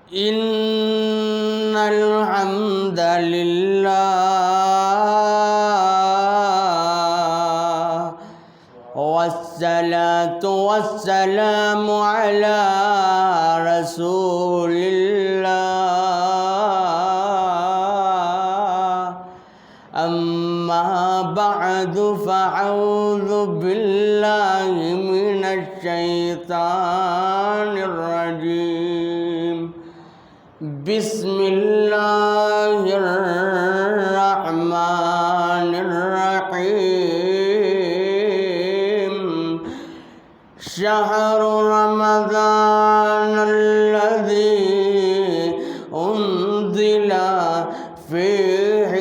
إن الحمد لله والصلاة والسلام على رسول الله أما بعد فأعوذ بالله من الشيطان الرجيم بسم الله الرحمن الرحيم شهر رمضان الذي أنزل فيه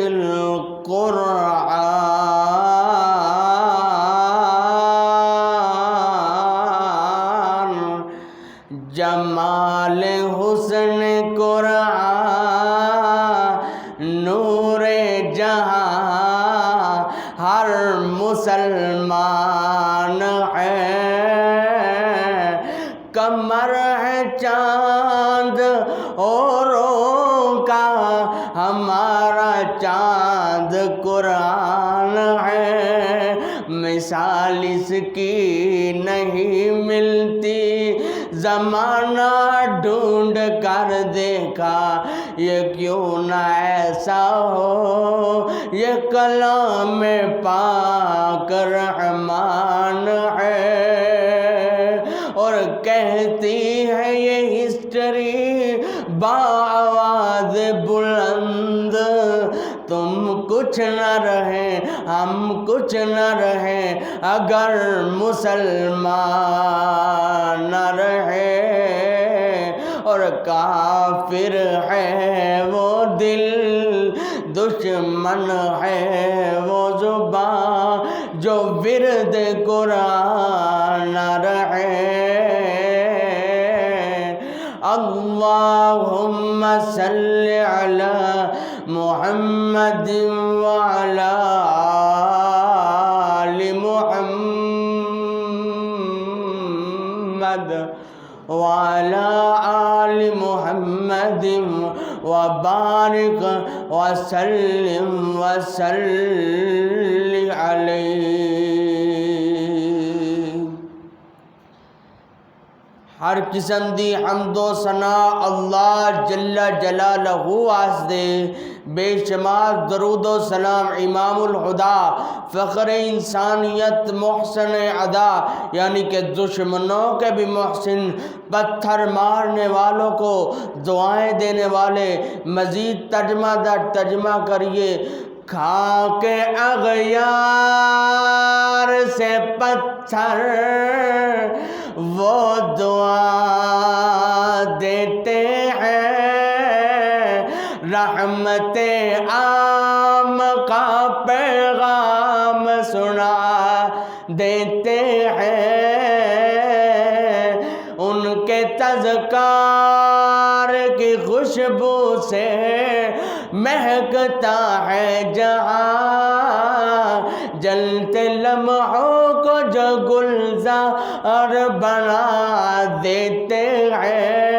القرآن جمال حسن قرآن نور جہاں ہر مسلمان ہے کمر ہے چاند اوروں کا ہمارا چاند قرآن ہے مثال اس کی نہیں ملتی زمانہ ڈھونڈ کر دیکھا یہ کیوں نہ ایسا ہو یہ کلام پاک رحمان ہے اور کہتی ہے یہ ہسٹری بآواز بلند تم کچھ نہ رہیں ہم کچھ نہ رہیں اگر مسلمان نہ رہے اور کافر ہے وہ دل دشمن ہے وہ زبان جو ورد قرآن نہ رہے اللہم صلی علی محمد وعلی آل محمد وعلی آل محمد وبارک وسلم وصلی علیہ ہر قسم دی حمد و ثنا اللہ جل جلالہ واسطے بے شمار درود و سلام امام الہدا فخر انسانیت محسن ادا یعنی کہ دشمنوں کے بھی محسن پتھر مارنے والوں کو دعائیں دینے والے مزید ترجمہ در ترجمہ کریے کھا کے اغیار سے پتھر وہ دعا دیتے ہیں رحمت عام کا پیغام سنا دیتے ہیں ان کے تذکار کی خوشبو سے مہکتا ہے جہاں جلتے لمحوں کو جو گلزار بنا دیتے ہیں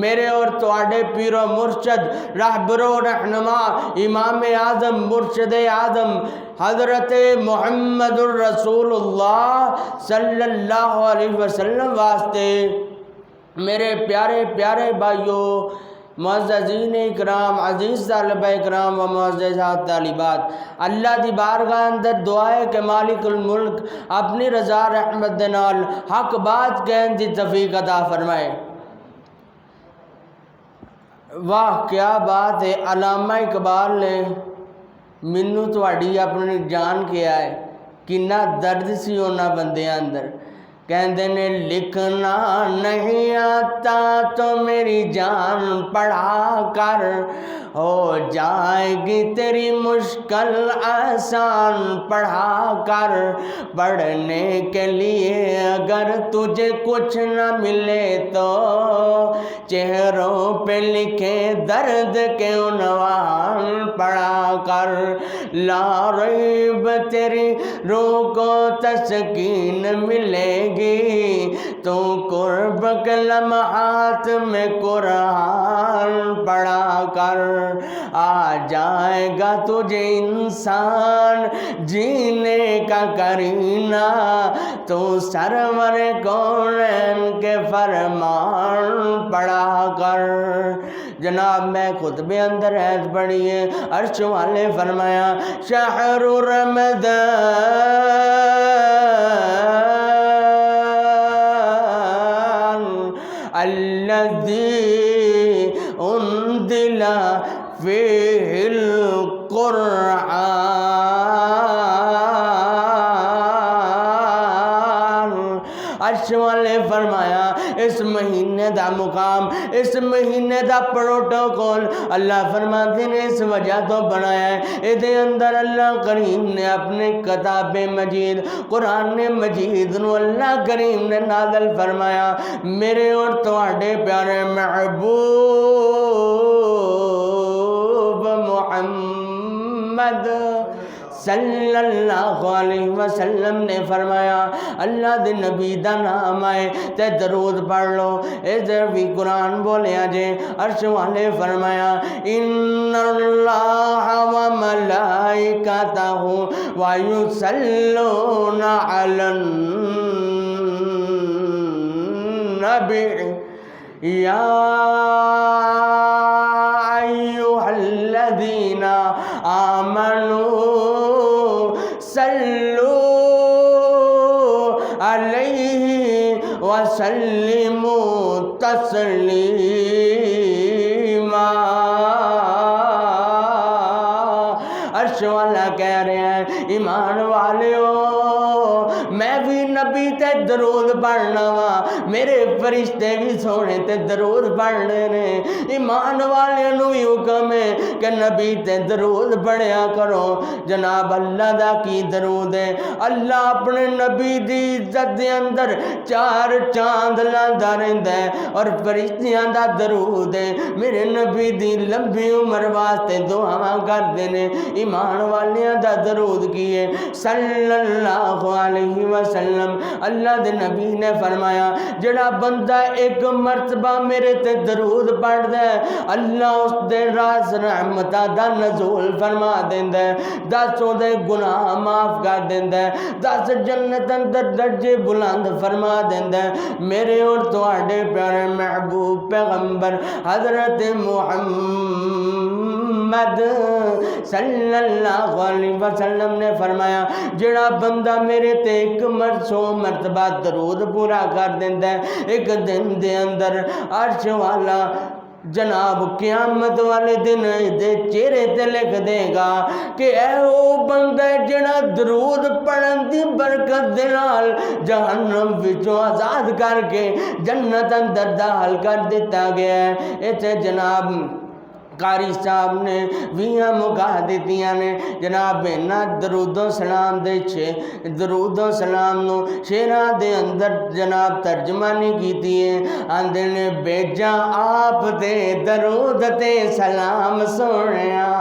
میرے اور تواڈے پیر و مرشد رہبر و رہنما امام اعظم مرشد اعظم حضرت محمد الرسول اللہ صلی اللہ علیہ وسلم واسطے میرے پیارے پیارے بھائیوں معززین اکرام عزیز طالبہ اکرام و معززات طالبات اللہ دی بارگاہ اندر دعا ہے کہ مالک الملک اپنی رضا رحمت دے نال حق بات کہن دی توفیق عطا فرمائے واہ کیا بات ہے علامہ اقبال نے منو تواڈی اپنی جان کیا ہے کنا درد سی انہاں بندیاں اندر کہندے نے لکھنا نہیں آتا تو میری جان پڑھا کر ہو جائے گی تیری مشکل آسان پڑھا کر پڑھنے کے لیے اگر تجھے کچھ نہ ملے تو چہروں پہ لکھے درد کے عنوان پڑھا کر لا ریب تیری روح کو تسکین ملے گی تو قرب کے لمحات میں قرآن پڑھا کر، آ جائے گا تجھے انسان جینے کا کرینہ، تو سرور کونین کے فرمان پڑھا کر۔ جناب میں خطبے اندر ایت پڑھی ہے، عرش والے فرمایا شہر رمضان الذی انزل فیہ القرآن، عرش والے فرمایا اس مہینے دا مقام، اس مہینے دا پروٹوکول اللہ فرماتے نے اس وجہ تو بنایا ہے، ادھے اندر اللہ کریم نے اپنے کتاب مجید قرآن مجید نو اللہ کریم نے نازل فرمایا میرے اور تواڈے پیارے محبوب محمد صلی اللہ علیہ وسلم نے فرمایا اللہ دے نبی دا نام آئے تے درود پڑھ لو، ادھر بھی قرآن بولیا جے، عرش والے فرمایا ان اللہ و ملائکتہ ویصلون علی النبی یا ایھا الذین آمنوا صلو علیہ وسلموا تسلیما۔ عرش والا کہہ رہے ہیں ایمان والیو میں بھی نبی تے درود پڑھنا وا، میرے فرشتے بھی سونے تے درود پڑھنے نے، ایمان والے نو بھی حکم ہے کہ نبی تے درود پڑھیا کرو۔ جناب اللہ دا کی درود ہے، اللہ اپنے نبی دی عزت دے اندر چار چاند لاندا رہندا ہے، اور فرشتیاں دا درود ہے میرے نبی دی لمبی عمر واسطے دعاواں کردے نے۔ ایمان والیاں دا درود کی ہے صلی اللہ علیہ وسلم، اللہ دے نبی نے فرمایا جڑا بندہ ایک مرتبہ میرے تے درود پڑھ دے اللہ اس دے راز رحمتہ دا نزول فرما دیندا ہے، 10 دے گناہ معاف کر دیندا ہے، 10 جنت اندر درجے بلند فرما دیندا ہے۔ میرے اور تواڈے پیارے محبوب پیغمبر حضرت محمد صلی اللہ علیہ وسلم نے فرمایا جڑا بندہ میرے تے ایک مرتبہ درود پورا کر دیندا ہے ایک دن دے اندر، عرش والا جناب قیامت والے دن دے چہرے تے لکھ دے گا کہ اے او بندہ جڑا درود پڑھن دی برکت دے نال جہنم وچوں آزاد کر کے جنت اندر داخل کر دیتا گیا ہے۔ ایتھے جناب قاری صاحب نے ویاں مکا دیتیاں نے جناب نا درود و سلام دے درود و سلام نو شیراں دے اندر جناب ترجمانی کیتی ہے، آندے نے بیجا آپ دے درود تے سلام سونیا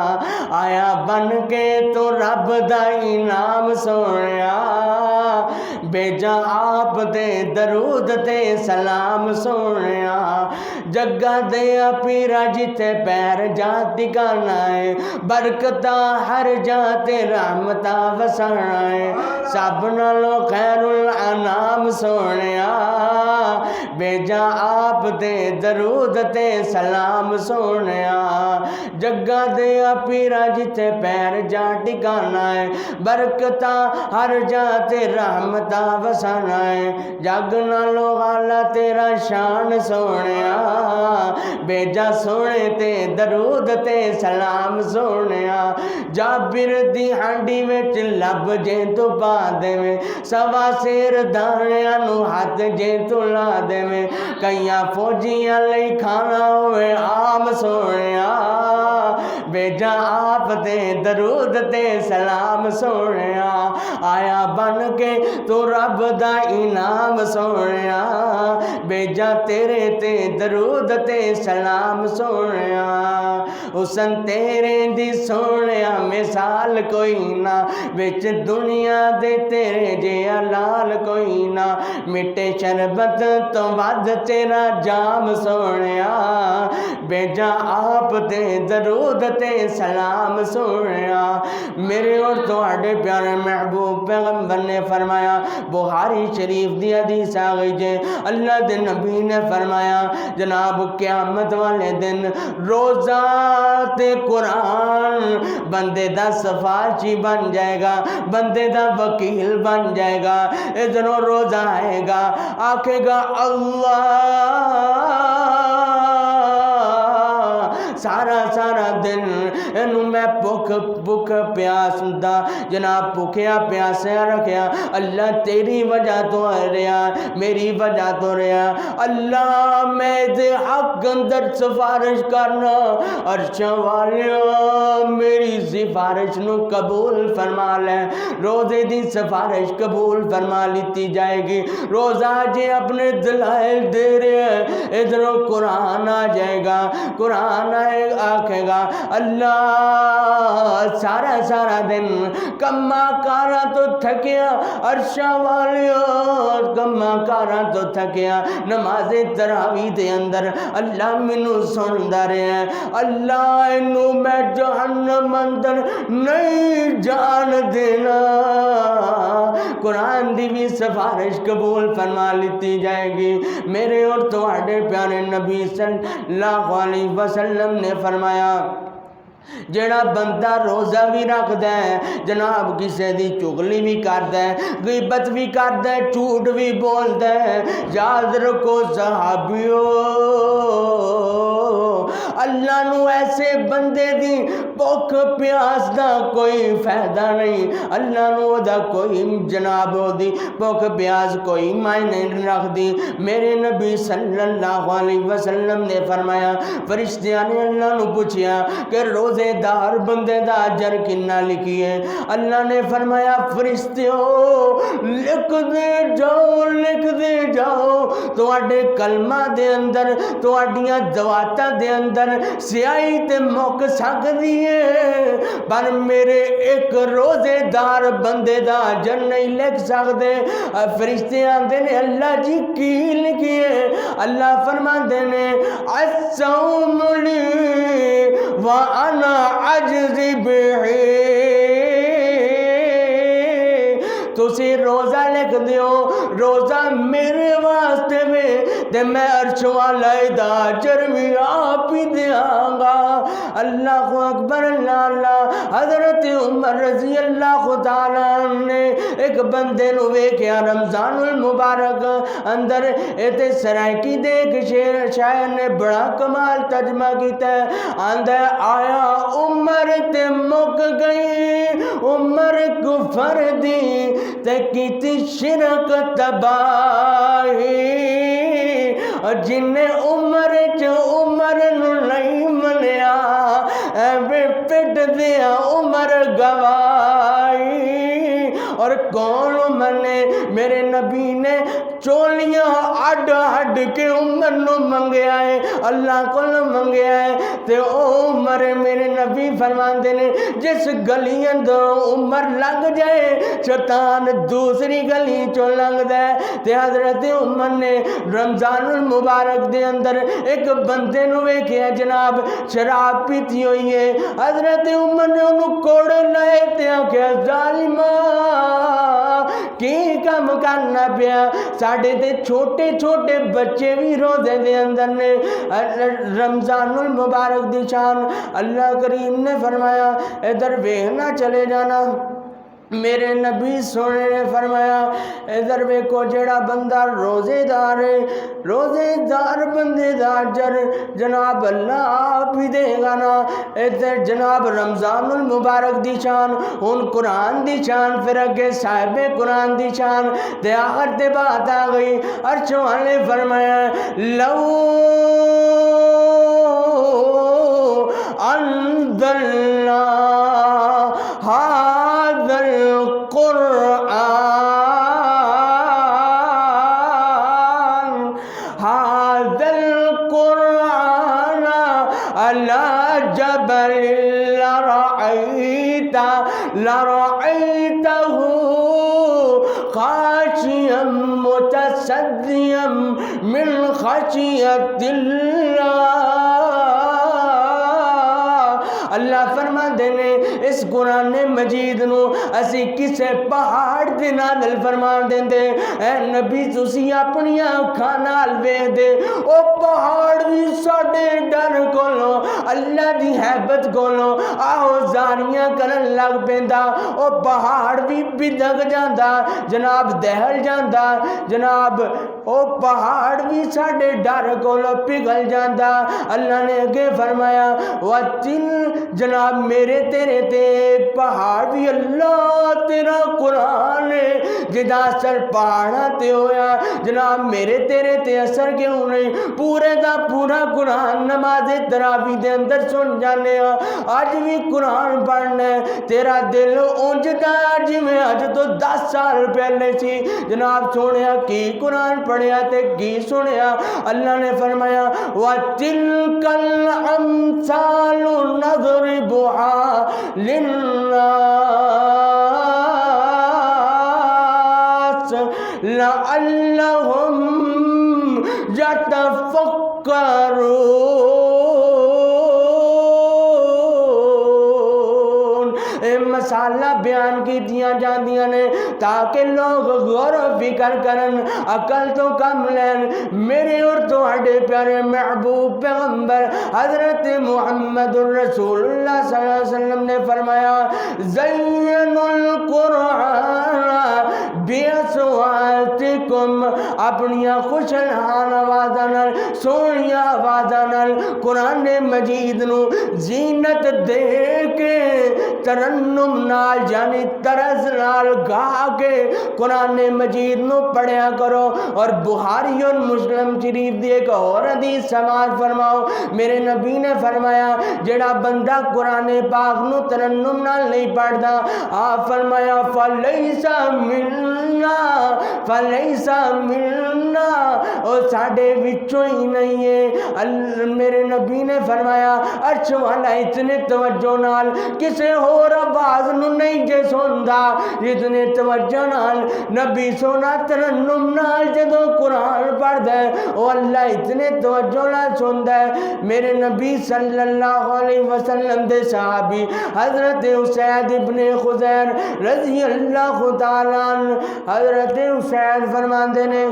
آیا بن کے تو رب دا انعام سونیا، بیجا آپ دے درود تے سلام سونیا جگہ دیا پیرا جتے پیر جا ٹکانا ہے، برکتہ ہر جاتے رحمتہ وسانا ہے، سب نالو خیر الانام سونیا بیجا آپ دے درود تے سلام سونیا جگہ دیا پیرا جتے پیر جا ٹکانا ہے، برکتہ ہر جاتے رحمتہ وسانا ہے، جگ نالو غالا تیرا شان سونیا بیجا سونے تے درود تے سلام سونیا، جابر دی ہانڈی وچ لب جے تو پا دے میں، سوا سیر دانیاں نو ہاتھ جے تو لا دے میں، کئیاں فوجیاں لئی کھانا ہوئے عام سونیا، بھیجا آپ تے درود تے سلام سونیا آیا بن کے تو رب دا انعام سونیا بھیجا تیرے تے درود تے سلام سونیا حسن تیرے دی سونیا مثال کوئی نہ وچ دنیا دے تیرے جیا لال کوئی نہ مٹے شربت تو ود تیرا جام سونیا بھیجا آپ تے درود تے سلام سونیا میرے اور تواڈے پیارے محبوب پیغمبر نے فرمایا بخاری شریف دی حدیث آ گئی جے اللہ دے نبی نے فرمایا جناب قیامت والے دن روزہ تے قرآن بندے دا سفارشی بن جائے گا بندے دا وکیل بن جائے گا ادھروں روزہ آئے گا آکھے گا اللہ سارا دن انہوں میں بھوک پیاس دا جناب بھوکیا پیاسیا رکھیا اللہ تیری وجہ تو رہا میری وجہ تو رہا اللہ میں دے حق اندر سفارش کرنا عرش والیاں میری سفارش نو قبول فرما لے روزے دی سفارش قبول فرما لیتی جائے گی روزہ جے اپنے دلائل دے رہے ہیں ادھروں قرآن آ جائے گا قرآن آکھے گا اللہ سارا دن کما کارا تو تھکیا عرشہ والیوں کما کارا تو تھکیا نماز تراویح دے اندر اللہ منو سندا رہے ہیں اللہ انو میں جہنم اندر نہیں جان دینا قرآن دی بھی سفارش قبول فرما لیتی جائے گی میرے اور تواڈے پیارے نبی صلی اللہ علیہ وسلم نے فرمایا جڑا بندہ روزہ بھی رکھدا ہے جناب کسے دی چغلی بھی کردا ہے غیبت بھی کردا ہے جھوٹ بھی بولدا ہے یاد رکھو صحابیو اللہ نو ایسے بندے دی بھوک پیاس دا کوئی فائدہ نہیں اللہ نو دا کوئی جناب دی بھوک پیاس کوئی معنی نہیں رکھ دی میرے نبی صلی اللہ علیہ وسلم نے فرمایا فرشتیاں نے اللہ نو پوچھیا کہ روزے دار بندے دا اجر کنا لکھیے اللہ نے فرمایا فرشتیوں لکھ دے جاؤ تواڈے کلمہ دے اندر تواڈیاں دعاتاں دے اندر سیاہی تے مک سکدی ہے پر میرے ایک روزے دار بندے دا اجر نہیں لکھ سکدے فرشتے آندے نے اللہ جی کی لکھیے اللہ فرماندے نے الصوم لی وانا اجزی بہ تسی روزہ لکھ دیو روزہ میرے واسطے میں میں عرش والا دا اجر بھی آپ ہی دیاں گا اللہ اکبر اللہ حضرت عمر رضی اللہ تعالیٰ نے ایک بندے نو ویکھیا رمضان المبارک اندر ایتے سرائکی دے ایک شاعر نے بڑا کمال ترجمہ کیتا ہے آندا آیا عمر تے مک گئی عمر کفر دی تے کیتی شرک تباہی جن عمر عمر نو نہیں منیا ایویں پٹ دیا عمر گواہی اور کون منے میرے نبی نے چولیاں اڈ اڈ کے عمر نو منگیا ہے اللہ کو منگیا ہے تے او عمر میرے نبی فرماندے نے جس گلی اندر عمر لگ جائے شیطان دوسری گلی چوں لنگدا ہے تے حضرت عمر نے رمضان المبارک دے اندر ایک بندے نو ویکھیا جناب شراب پیتی ہوئی ہے حضرت عمر نے انہوں کوڑے لائے تے آکھیا ظالمہ کی کام کرنا پیا ساڑھے تے چھوٹے چھوٹے بچے بھی روزے دے اندر نے رمضان المبارک دی شان اللہ کریم نے فرمایا ادھر ویکھنا چلے جانا میرے نبی سونے نے فرمایا ادھر ویکھو جڑا بندہ روزے دار ہے روزے دار بندے دا اجر جناب اللہ آپ ہی دے گا نا ادھر جناب رمضان المبارک دی شان ان قرآن دی شان پھر اگے صاحب قرآن دی شان تے آخر تے بات آ گئی عرش والے فرمایا لو انزل هذا القرآن على جبل لرأيته خاشعا متصدعا من خشية الله۔ اللہ فرماندے نے اس قرآن مجید نو اسی کسے پہاڑ دے نازل فرمان دیندے، اے نبی تسی اپنی اکھاں نال ویکھ دے، او پہاڑ بھی ساڈے ڈر کولوں اللہ دی ہیبت کولوں آوازاریاں کرن لگ پیندا، او پہاڑ بھی بدک جاندا جناب، دہل جاندا جناب، او پہاڑ بھی ساڈے ڈر کولوں پگھل جاندا۔ اللہ نے اگے فرمایا وَتِلْ جناب میرے تیرے تے پہاڑ بھی اللہ تیرا قرآن ہے جدا اثر پہاڑا تے ہویا، جناب میرے تیرے تے اثر کیوں نہیں؟ پورے دا پورا قرآن نماز تراویح دے اندر سن جانے ہاں، آج بھی قرآن پڑھنا ہے، تیرا دل اونجدا جی میں آج تو 10 سال پہلے سی جناب سنیا کی قرآن پڑھیا تے کی سنیا۔ اللہ نے فرمایا وَتِلْكَ الْأَمْثَالُ نَضْرِبُهَا لِلنَّاسِ لَعَلَّهُمْ يَتَفَكَّرُونَ۔ مسالہ بیان کی دیا جاندیاں نے تاکہ لوگ غور و فکر کرن، عقل تو کم لین۔ میرے اور تہاڈے پیارے محبوب پیغمبر حضرت محمد الرسول اللہ صلی اللہ علیہ وسلم نے فرمایا زینوا القرآن بیاصواتکم، اپنی خوشحال آوازاں نال سونی آوازاں نال قرآن مجید نو زینت دے کے ترنم نال یعنی طرز نال گا کے قرآن مجید نو پڑھیا کرو۔ اور بخاری اور مسلم شریف دی ایک اور حدیث سماعت فرماؤ، میرے نبی نے فرمایا جڑا بندہ قرآن پاک نو ترنم نال نہیں پڑھدا، آپ فرمایا فلیس منا، فلیس منا، او ساڈے وچوں ہی نہیں ہے۔ میرے نبی نے فرمایا عرش والا اتنے توجہ نال کسے اور آواز نو نہیں جے سندا جتنے توجہ نال نبی سونا ترنم نال جدوں قرآن پڑھدا ہے او اللہ اتنے توجہ نال سندا ہے۔ میرے نبی صلی اللہ علیہ وسلم دے صحابی حضرت اسید ابن خضیر رضی اللہ تعالیٰ عنہ، حضرت اسید فرماندے نے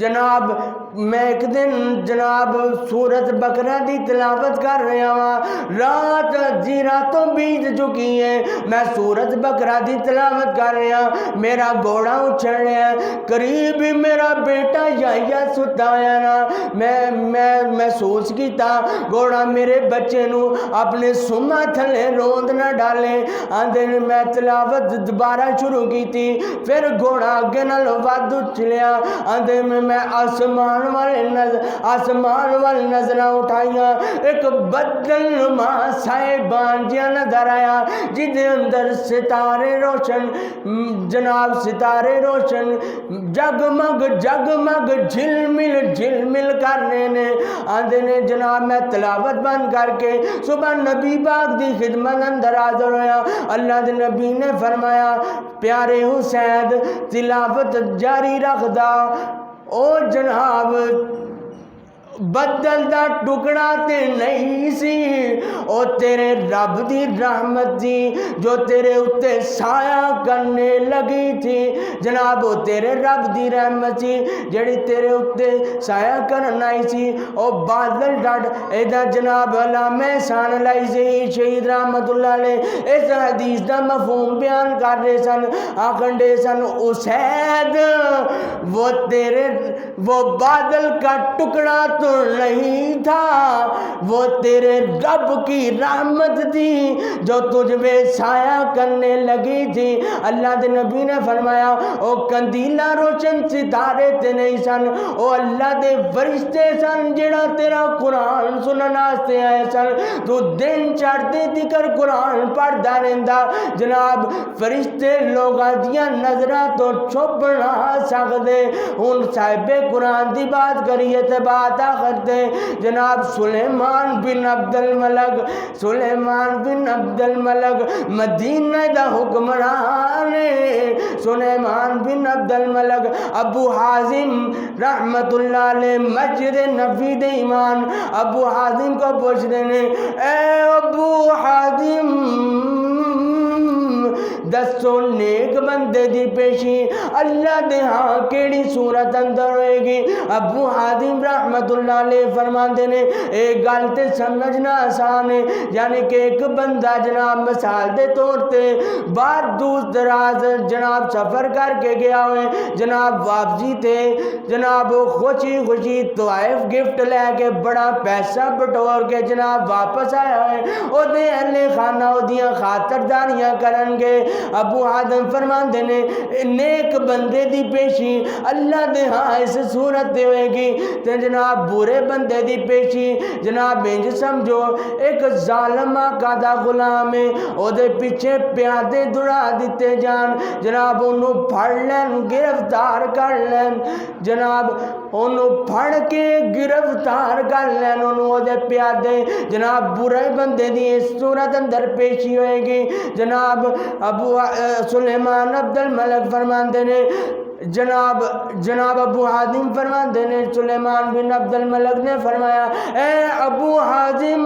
جناب میں ایک دن جناب سورت بقرہ دی تلاوت کر رہا ہوں، رات جی راتوں بیت چکی ہیں، میں سورت بقرہ دی تلاوت کر رہا ہوں، میرا گھوڑا اچھل رہا ہے، قریب ہی میرا بیٹا یحییٰ ستا ہے نا، میں محسوس کیتا گھوڑا میرے بچے نو اپنے سما تھلے روند نہ ڈالے، آندے میں تلاوت دوبارہ شروع کی تھی، پھر گھوڑا اگے نال ود اچھلیا، آندے میں آسمان وال نظریں اٹھائیاں، ایک بدل نما صاحبان جہاں نظر آیا جدے اندر ستارے روشن جناب ستارے روشن جگمگ جگمگ جھلمل جھلمل کرنے نے۔ آندے نے جناب میں تلاوت بند کر کے صبح نبی پاک دی خدمت اندر حاضر ہویا، اللہ دے نبی نے فرمایا پیارے حسین تلاوت جاری رکھ دا، او جناب بدل دا ٹکڑا تے نہیں سی، او تیرے رب دی رحمت تھی جو تیرے اتے سایہ کرنے لگی تھی، جناب او تیرے رب دی رحمت تھی جڑی تیرے اتے سایہ کرنا ہی سی۔ او بادل ڈاڈ ایدہ جناب علامہ احسان علیہ شہید رحمت اللہ علیہ اس حدیث دا مفہوم بیان کر رہے سن، آکھنڈے سن اسید وہ تیرے وہ بادل کا ٹکڑا تو تاثر نہیں تھا، وہ تیرے رب کی رحمت تھی جو تجھ پہ سایہ کرنے لگی تھی۔ اللہ دے نبی نے فرمایا او کندیلا روشن ستارے تے نہیں سن، او اللہ دے فرشتے سن جڑا تیرا قرآن سنن واسطے آئے سن۔ تو دن چڑھتے تکر قرآن پڑھدا رہندا، جناب فرشتے لوگاں دیاں نظراں تو چھپ نہ سکدے۔ ہن صاحب قرآن دی بات کریے تے بات کرتے جناب سلیمان بن عبد الملک، سلیمان بن عبد الملک مدینہ دا حکمران، سلیمان بن عبد الملک ابو حازم رحمت اللہ علیہ مسجد نبی دے ایمان ابو حازم کو پوچھتے ہیں اے ابو حازم دسو نیک بندے دی پیشی اللہ دے ہاں کیڑی صورت اندر ہوئے گی؟ ابو حازم رحمت اللہ علیہ فرماندے نے ایک گل تے سمجھنا آسان ہے، یعنی کہ ایک بندہ جناب مثال دے طور تے باہر دور دراز جناب سفر کر کے گیا ہوئے، جناب واپسی تے جناب خوشی خوشی طائف گفٹ لے کے بڑا پیسہ بٹور کے جناب واپس آیا ہوئے، او دے اہل خانہ او دیاں خاطرداریاں کرن گے۔ ابو حازم فرماندے نے نیک بندے دی پیشی اللہ دے ہاں اس صورت دے ہوئے گی تے جناب برے بندے دی پیشی جناب انج سمجھو ایک ظالم آقا دا غلام ہے، او دے پیچھے پیادے دڑا دیتے جان، جناب انہوں پھڑ لین گرفتار کر لین، جناب انہوں پھڑ کے گرفتار کر لین، انہوں دے پیادے جناب برے بندے دی اس صورت اندر پیشی ہوئے گی۔ جناب ابو سلیمان عبد الملک فرماندے نے جناب ابو حازم فرماندے نے سلیمان بن عبد الملک نے فرمایا اے ابو حازم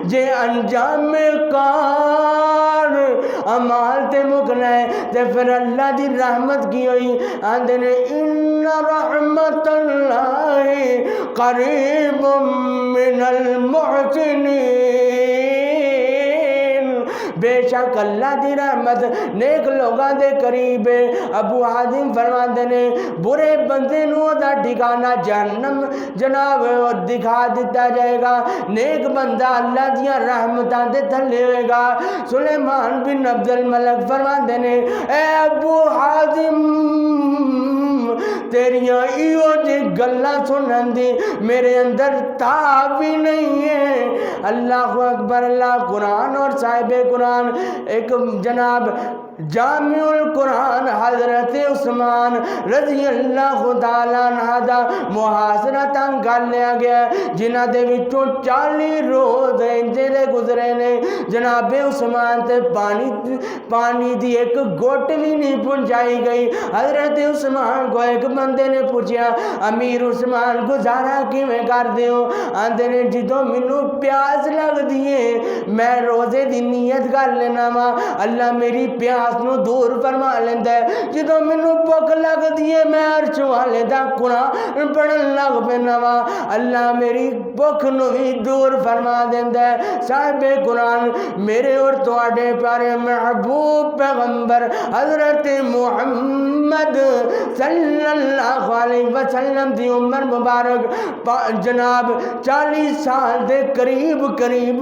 جے انجام کار عمال تے مکنا ہے تے پھر اللہ دی رحمت کی ہوئی، آندے نے ان رحمت اللہ قریب من المحسنین، بے شک اللہ دی رحمت نیک لوگاں دے قریب ہے۔ ابو حازم فرماندے نے برے بندے نو دا ٹھکانہ جہنم جناب دکھا دیتا جائے گا، نیک بندہ اللہ دیاں رحمتاں دے تھلے ہوئے گا۔ سلیمان بن عبد الملک فرماندے نے اے ابو حازم تیریاں ایو جی گلاں سنن دی میرے اندر تاب بھی نہیں ہے۔ اللہ اکبر، اللہ قرآن اور صاحب قرآن ایک جناب جامع القرآن حضرت عثمان رضی اللہ تعالیٰ عنہ دا محاصرہ تنگ کر لیا گیا، جنہ دے وچوں 40 روز انجے دے گزرے نے، جناب عثمان تے پانی دی ایک گھٹ بھی نہیں پہنچائی گئی۔ حضرت عثمان کو ایک بندے نے پوچھا امیر عثمان گزارا کیویں کر دیو؟ آندے نے جدوں مینوں پیاس لگ دیے میں روزے دی نیت کر لینا وا، اللہ میری پیاس نو دور فرما لیندا ہے، جدوں مینوں بھوک لگ دیے میں عرش والے دا قرآن پڑھن لگ پینا وا، اللہ میری بھوک نو بھی دور فرما دیندا ہے۔ صاحب قرآن میرے اور تواڈے پیارے محبوب پیغمبر حضرت محمد صلی اللہ علیہ وسلم دی عمر مبارک جناب 40 سال دے قریب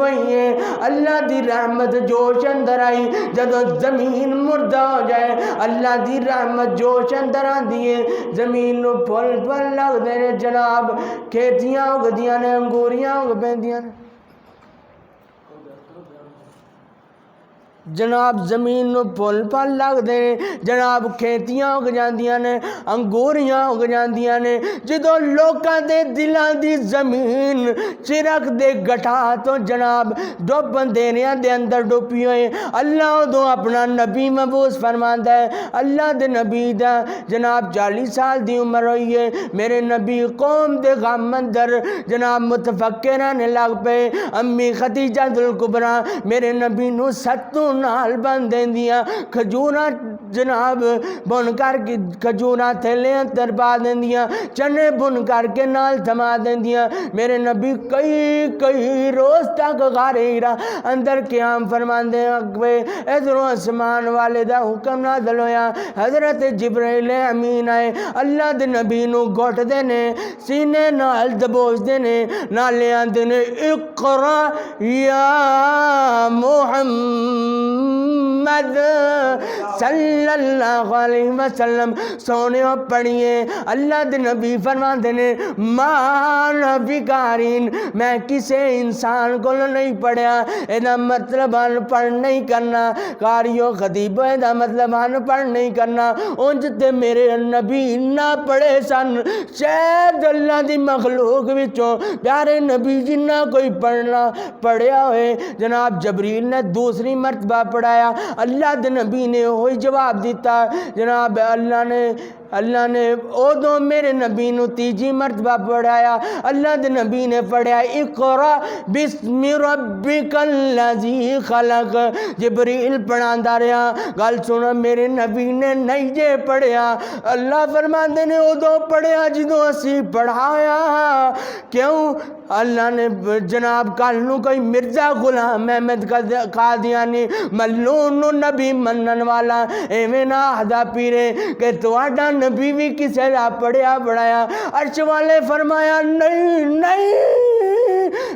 ہوئی ہے، اللہ دی رحمت جوش اندر آئی، جدو زمین مردہ ہو جائے اللہ دی رحمت جوش اندر آندی ہے، زمین نو پھل لگ دے نے، جناب کھیتیاں اگدیاں نے، انگوریاں اگ پیندیاں نے، جناب زمین نو پھل لگ دے جناب کھیتیاں اگ جاندیاں نے، انگوریاں اگ جاندیاں نے، جدوں لوکاں دے دلاں دی زمین چرک دے گٹھا تو جناب ڈوب اندھیریاں دے اندر ڈوبی ہوئے، اللہ ادوں اپنا نبی مبعوث فرماندا ہے، اللہ دے نبی دا جناب 40 سال دی عمر ہوئی ہے، میرے نبی قوم دے غم اندر جناب متفکر رہنے لگ پے، امی خدیجہ الکبریٰ میرے نبی نو ستوں نال بن دیندیاں کھجوراں جناب بن کر کے کھجوراں تھیلے اندر پا دیندیاں چنے بن کر کے نال تھما دیندیاں میرے نبی کئی روز تک غار ہیرا اندر قیام فرماندے اگوے ادھروں آسمان والے دا حکم نازل ہویا حضرت جبرائیل امین آئے اللہ دے نبی نو گھٹ دے نے سینے نال دبوچ دے نے نالے آندے نے اقرا یا محمد صلی اللہ علیہ وسلم سونے پڑھیے اللہ دے نبی فرماندے نے مانا بکارین میں کسے انسان کو نہیں پڑھیا ایدہ مطلب ان پڑھ نہیں کرنا کاریوں خطیب ایدہ مطلب ان پڑھ نہیں کرنا انجھتے میرے نبی نہ پڑھے سن شاید اللہ دی مخلوق وچوں پیارے نبی جنہ کوئی پڑھنا پڑھیا ہوئے جناب جبریل نے دوسری مرتبہ پڑھایا اللہ دے نبی نے ہوئی جواب دیتا جناب اللہ نے او میرے نبی نو تیجی مرتبہ پڑھایا اللہ دے نبی نے پڑھایا اقرا بسم ربک الذی خلق جبریل پڑھاندہ رہا گل سنو میرے نبی نے نہیں جے پڑھیا اللہ فرماندے نے او پڑھیا جدو اسی پڑھایا کیوں اللہ نے جناب کل نو کوئی مرزا غلام احمد قادیانی ملعون نبی منن والا ایویں نہ آہدا پیرے کہ تواڈا نبی بھی کسے دا پڑھیا پڑھایا عرش والے فرمایا نہیں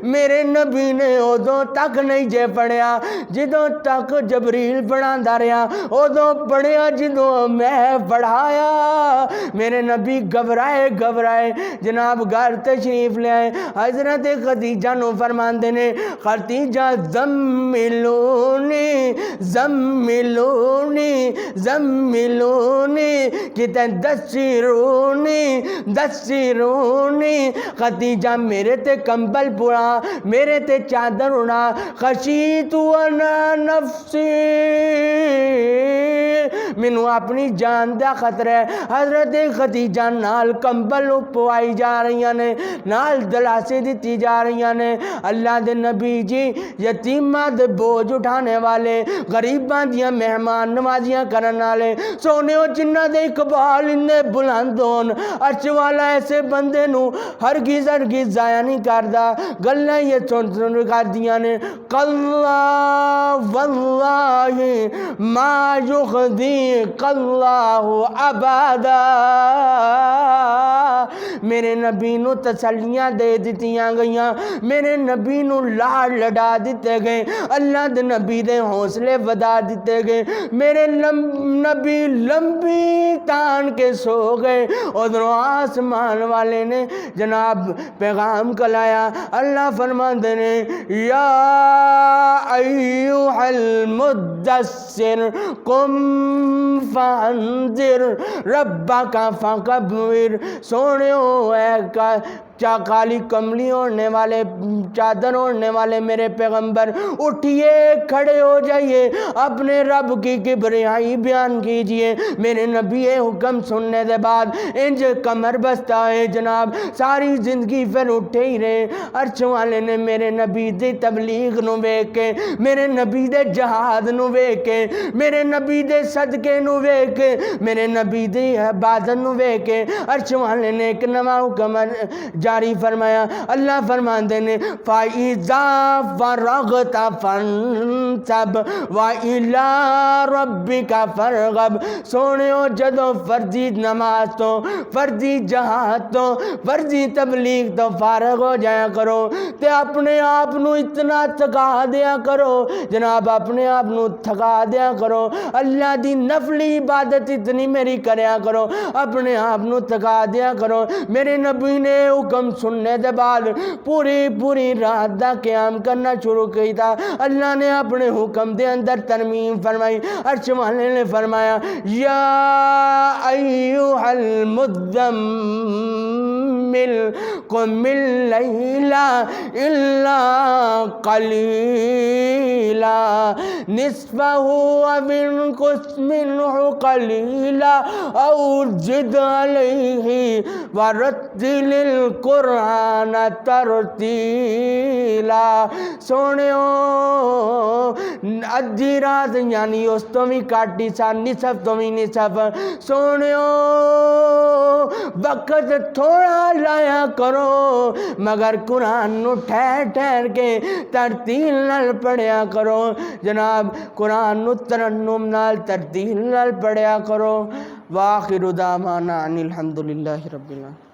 میرے نبی نے ادوں تک نہیں جے پڑھیا جدوں تک جبریل پڑھاندہ رہا ادوں پڑھیا جدوں میں پڑھایا میرے نبی گھبرائے جناب گھر تشریف لے آئے حضرت خدیجہ نو فرماندے نے خدیجہ زملونی کہتے دسرونی خدیجہ میرے تے کمبل پورا میرے تے چادر اڑا خشیت وانا نفسی منو اپنی جان دا خطرہ ہے حضرت خدیجہ نال کمبل پوائی جا رہی نے نال دلاسے دیتی جا رہی نے اللہ دے نبی جی یتیمہ دے بوجھ اٹھانے والے غریباں دیاں مہمان نوازیاں کرن والے سونے و جنہ دے اقبال انہیں بلندون عرش والا ایسے بندے نو ہرگز ضائع نہیں کردہ گلیں یہ سن کر دیا نے قَاللَّهُ وَاللَّهِ مَا يُخْدِيكَ اللَّهُ أَبَدًا میرے نبی نو تسلیاں دے دیتیاں گئیاں میرے نبی نو لاڑ لڑا دیتے گئے اللہ دے نبی دے حوصلے ودا دیتے گئے میرے نبی لمبی تان کے سو گئے ادھروں آسمان والے نے جناب پیغام کلایا اللہ فرماندے نے یا ایوہ المدثر قم فانذر ربک فکبر سونے ہو اے کالی کملی اوڑھنے والے چادر اوڑھنے والے میرے پیغمبر اٹھئے کھڑے ہو جائیے اپنے رب کی کبریائی بیان کیجئے میرے نبی حکم سننے دے بعد انج کمر بستہ ہے جناب ساری زندگی پھر اٹھے ہی رہے عرش والے نے میرے نبی دی تبلیغ نو ویکھ کے میرے نبی دے جہاد نو ویکھ کے میرے نبی دے صدقے نو ویکھ کے میرے نبی دی عبادت نو ویکھ کے عرش والے نے ایک نواں حکم جاری فرمایا اللہ فرماندے نے فَإِذَا فَرَغْتَ فَانْصَبْ وَإِلَىٰ رَبِّكَ فَارْغَب سونےو جدو فرضی نماز تو فرضی جہاد تو فرضی تبلیغ تو فارغ ہو جایا کرو تے اپنے آپ نو اتنا تھکا دیا کرو جناب اپنے آپ نو تھکا دیا کرو اللہ دی نفلی عبادت اتنی میری کریا کرو اپنے آپ نو تھکا دیا کرو میرے نبی نے حکم سننے دے بعد پوری رات دا قیام کرنا شروع کی تھا اللہ نے اپنے حکم دے اندر ترمیم فرمائی عرش والے نے فرمایا یا ایوہ المدمل قم اللیل الا قلیلا نصفہ وانقص منہ قلیلا او زد علیہ وَرَتِّلِ الْقُرْآنَ تَرْتِیلًا۔ سونیو ادھی رات یعنی اس تو بھی کاٹی سا، نصف تو بھی نصف، سونیو وقت تھوڑا لایا کرو مگر قرآن نو ٹھہر ٹھہر کے ترتیل نال پڑھیا کرو جناب، قرآن نو ترنم نال ترتیل نال پڑھیا کرو۔ وآخر دعوانا ان الحمدللہ رب العالمین۔